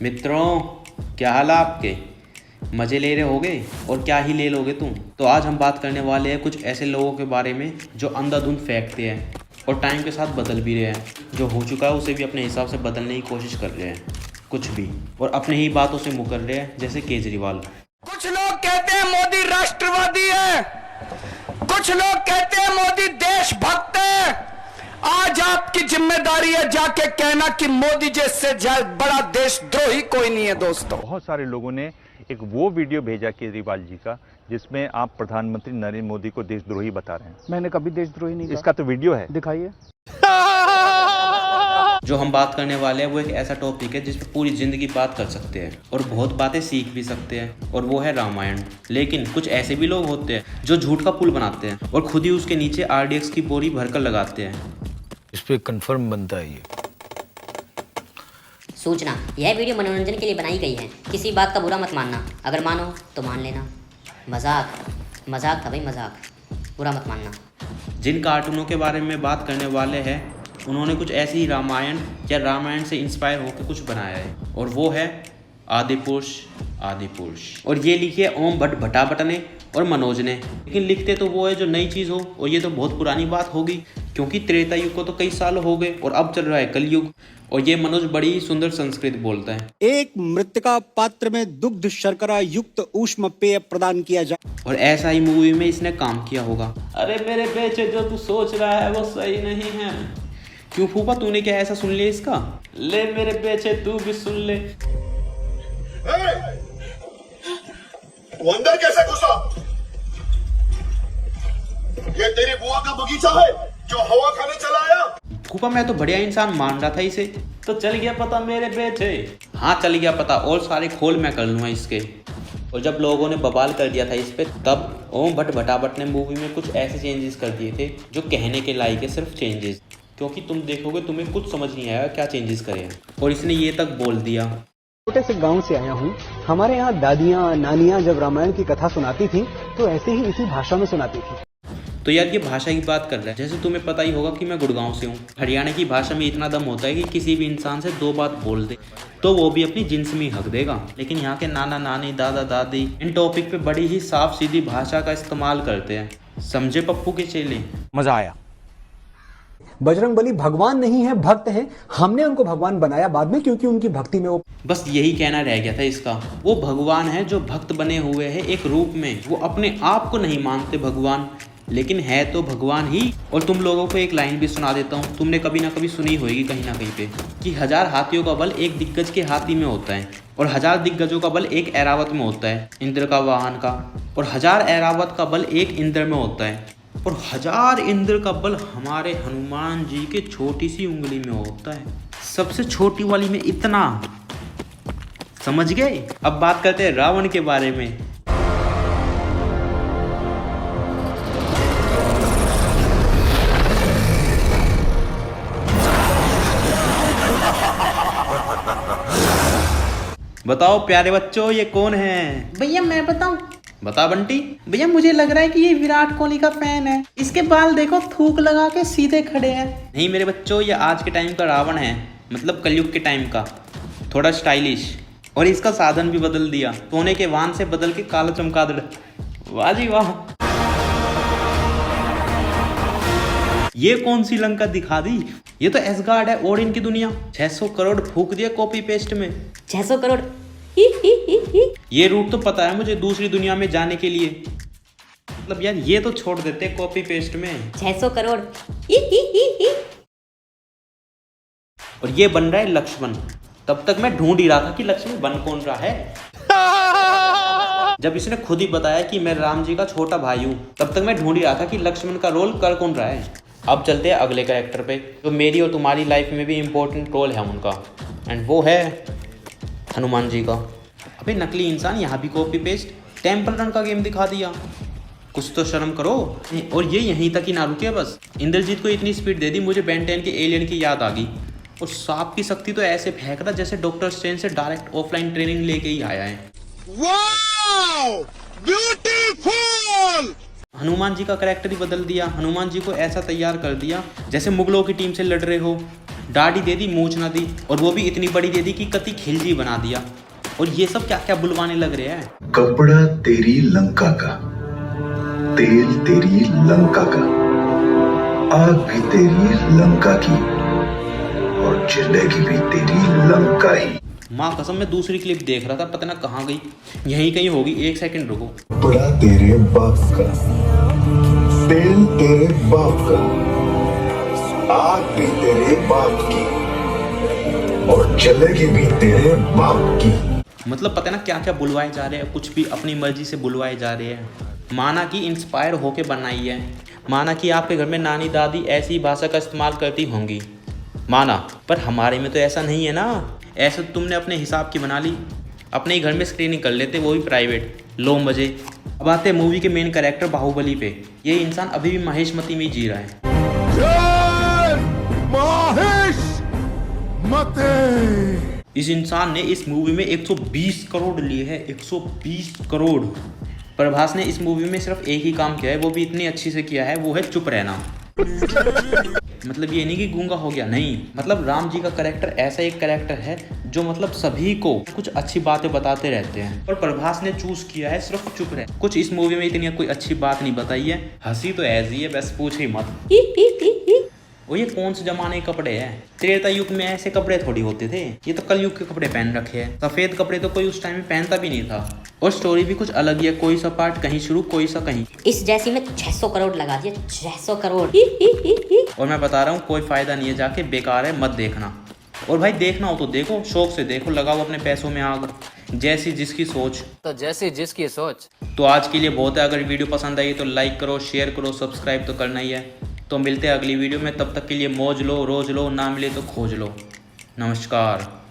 मित्रों, क्या हाल है आपके? मज़े ले रहे होगे और क्या ही ले लोगे तुम। तो आज हम बात करने वाले हैं कुछ ऐसे लोगों के बारे में जो अंधाधुंध फेंकते हैं और टाइम के साथ बदल भी रहे हैं। जो हो चुका है उसे भी अपने हिसाब से बदलने की कोशिश कर रहे हैं कुछ भी, और अपने ही बातों से मुकर रहे हैं, जैसे केजरीवाल। कुछ लोग कहते हैं मोदी राष्ट्रवादी है, कुछ लोग कहते हैं मोदी देशभक्त है। आज आपकी जिम्मेदारी है जाके कहना कि मोदी जैसे बड़ा देशद्रोही कोई नहीं है। दोस्तों, बहुत सारे लोगों ने एक वो वीडियो भेजा केजरीवाल जी का जिसमें आप प्रधानमंत्री नरेंद्र मोदी को देशद्रोही बता रहे हैं। मैंने कभी देशद्रोही नहीं कहा। इसका तो वीडियो है, दिखाइए। जो हम बात करने वाले हैं वो एक ऐसा टॉपिक है जिस पर पूरी जिंदगी बात कर सकते हैं और बहुत बातें सीख भी सकते हैं, और वो है रामायण। लेकिन कुछ ऐसे भी लोग होते हैं जो झूठ का पुल बनाते हैं और खुद ही उसके नीचे आरडीएक्स की बोरी भरकर लगाते हैं। इस पे कंफर्म बनता है ये सूचना। यह वीडियो मनोरंजन के लिए बनाई गई है, किसी बात का बुरा मत मानना, अगर मानो तो मान लेना। मजाक था भाई, मजाक, बुरा मत मानना। जिन कार्टूनों के बारे में बात करने वाले हैं उन्होंने कुछ ऐसी ही रामायण या रामायण से इंस्पायर होकर कुछ बनाया है, और वो है आदिपुरुष। और ये लिखी है ओम भट्ट भट्टाभट्ट ने और मनोज ने। लेकिन लिखते तो वो है जो नई चीज़ हो, और ये तो बहुत पुरानी बात होगी क्योंकि त्रेता युग को तो कई साल हो गए और अब चल रहा है कलयुग। और ये मनोज बड़ी ही सुंदर संस्कृत बोलता है। एक मृतिका पात्र में दुग्ध शर्करा युक्त ऊष्म पेय प्रदान किया जाए। और ऐसा ही मूवी में इसने काम किया होगा। अरे मेरे बेचे, जो तू सोच रहा है वो सही नहीं है। क्यों फूफा, तूने क्या ऐसा सुन लिया इसका? ले मेरे बेचे, तू भी सुन ले। तू अंदर कैसे घुसा? ये तेरी बुआ का बगीचा है जो हवा खाने चला आया? फूफा, मैं तो बढ़िया इंसान मान रहा था इसे। तो चल गया पता मेरे बेटे। हाँ, चल गया पता, और सारे खोल मैं कर लूँगा इसके। और जब लोगों ने बवाल कर दिया था इस पे, तब ओम भट्ट भट्टाभट्ट ने मूवी में कुछ ऐसे चेंजेस कर दिए थे जो कहने के लायक है, सिर्फ चेंजेस। क्योंकि तुम देखोगे तुम्हें कुछ समझ नहीं आएगा क्या चेंजेस करे हैं। और इसने ये तक बोल दिया, छोटे से गांव से आया हूँ। हमारे यहाँ दादियाँ नानियाँ जब रामायण की कथा सुनाती थी तो ऐसे ही इसी भाषा में सुनाती थी। तो यार ये भाषा की बात कर रहा है। जैसे तुम्हें पता ही होगा कि मैं गुड़गांव से हूँ। हरियाणा की भाषा में इतना दम होता है कि किसी भी इंसान से दो बात बोल दे तो वो भी अपनी जिन्स में हक देगा। लेकिन यहाँ के नाना नानी दादा दादी इन टॉपिक पे बड़ी ही साफ सीधी भाषा का इस्तेमाल करते हैं। समझे पप्पू के चेले? मजा आया। बजरंगबली भगवान नहीं है, भक्त हैं। हमने उनको भगवान बनाया बाद में क्योंकि उनकी भक्ति में वो। बस यही कहना रह गया था इसका। वो भगवान है जो भक्त बने हुए हैं एक रूप में। वो अपने आप को नहीं मानते भगवान, लेकिन है तो भगवान ही। और तुम लोगों को एक लाइन भी सुना देता हूँ, तुमने कभी ना कभी सुनी होगी कहीं ना कहीं पे, कि 1000 हाथियों का बल एक दिग्गज के हाथी में होता है, और 1000 दिग्गजों का बल एक ऐरावत में होता है, इंद्र का वाहन का। और 1000 ऐरावत का बल एक इंद्र में होता है, और 1000 इंद्र का बल हमारे हनुमान जी के छोटी सी उंगली में होता है। सबसे छोटी वाली में इतना। समझ गए? अब बात करते हैं रावण के बारे में। बताओ प्यारे बच्चों, ये कौन है? भैया मैं बताऊं? बता बंटी। भैया मुझे लग रहा है कि ये विराट कोहली का फैन है। इसके बाल देखो, थूक लगा के सीधे खड़े हैं। नहीं मेरे बच्चों, ये आज के टाइम का रावण है, मतलब कलयुग के टाइम का, थोड़ा स्टाइलिश। और इसका साधन भी बदल दिया, सोने के वाहन से बदल के काला चमगादड़। वाह जी वाह। ये कौन सी लंका दिखा दी? ये तो एसगार्ड है और इनकी दुनिया। 600 करोड़ फूक दिया कॉपी पेस्ट में। 600 करोड़। ये रूट तो पता है मुझे दूसरी दुनिया में जाने के लिए। मतलब यार ये तो छोड़ देते कॉपी पेस्ट में। 600 करोड़। और ये बन रहा है लक्ष्मण। तब तक मैं ढूंढ ही रहा था कि लक्ष्मण बन कौन रहा है। जब इसने खुद ही बताया कि मैं राम जी का छोटा भाई हूँ, तब तक मैं ढूंढ ही रहा था कि लक्ष्मण का रोल कर कौन रहा है। अब चलते हैं अगले कैरेक्टर पे, जो मेरी और तुम्हारी लाइफ में भी इम्पोर्टेंट रोल है उनका, एंड वो है हनुमान जी का। अबे नकली इंसान, यहाँ भी कॉपी पेस्ट। टेम्पल रन का गेम दिखा दिया, कुछ तो शर्म करो। और ये यहीं तक ही ना रुके, बस इंद्रजीत को इतनी स्पीड दे दी मुझे बेन 10 के एलियन की याद आ गई। और सांप की शक्ति तो ऐसे फेंक रहा जैसे डॉक्टर स्ट्रेंज से डायरेक्ट ऑफलाइन ट्रेनिंग लेके ही आया है। Wow, beautiful. हनुमान जी का करैक्टर ही बदल दिया। हनुमान जी को ऐसा तैयार कर दिया जैसे मुगलों की टीम से लड़ रहे हो। दाढ़ी दे दी, मूछ ना दी, और वो भी इतनी बड़ी दे दी कि कति खिलजी बना दिया। और ये सब क्या क्या बुलवाने लग रहे हैं। कपड़ा तेरी लंका का, तेल तेरी लंका का, आग भी तेरी लंका की, और जिंदगी भी तेरी लंका ही। माँ कसम मैं दूसरी क्लिप देख रहा था, पता ना कहाँ गई, यहीं कहीं होगी, एक सेकंड रुको। कपड़ा तेरे बाप का, तेल तेरे बाप का, आग भी तेरे बाप की, और जलेगी भी तेरे बाप की। मतलब पता ना क्या क्या बुलवाए जा रहे हैं, कुछ भी अपनी मर्जी से बुलवाए जा रहे हैं। माना कि इंस्पायर होके बनाई है, माना कि आपके घर में नानी दादी ऐसी भाषा का इस्तेमाल करती होंगी, माना, पर हमारे में तो ऐसा नहीं है ना। ऐसा तो तुमने अपने हिसाब की बना ली, अपने ही घर में स्क्रीनिंग कर लेते, वो भी प्राइवेट, लो मजे। अब आते हैं मूवी के मेन कैरेक्टर बाहुबली पे। ये इंसान अभी भी महेशमती में जी रहा है। इस इंसान ने इस मूवी में 120 करोड़ लिए हैं, 120 करोड़। प्रभास ने इस मूवी में सिर्फ एक ही काम किया है, वो भी इतनी अच्छी से किया है, वो है चुप रहना। मतलब ये नहीं कि गूंगा हो गया, नहीं, मतलब राम जी का कैरेक्टर ऐसा एक कैरेक्टर है जो मतलब सभी को कुछ अच्छी बातें बताते रहते हैं, और प्रभास ने चूज किया है सिर्फ चुप रहे। कुछ इस मूवी में इतनी कोई अच्छी बात नहीं बताई है, हंसी तो ऐसी है बस पूछ ही मत। वो ये कौन से जमाने के कपड़े हैं? त्रेता युग में ऐसे कपड़े थोड़ी होते थे, ये तो कल युग के कपड़े पहन रखे हैं। सफेद कपड़े तो कोई उस टाइम में पहनता भी नहीं था। और स्टोरी भी कुछ अलग ही है, कोई सा पार्ट कहीं शुरू, कोई सा कहीं। इस जैसी में 600 करोड़ लगा दिया, 600 करोड़। और मैं बता रहा हूँ कोई फायदा नहीं है, जाके बेकार है, मत देखना। और भाई देखना हो तो देखो, शौक से देखो, लगाओ अपने पैसों में आग, जैसी जिसकी सोच। तो जैसी जिसकी सोच। तो आज के लिए बहुत है, अगर वीडियो पसंद आई तो लाइक करो, शेयर करो, सब्सक्राइब तो करना ही है। तो मिलते हैं अगली वीडियो में, तब तक के लिए मौज लो, रोज लो, ना मिले तो खोज लो। नमस्कार।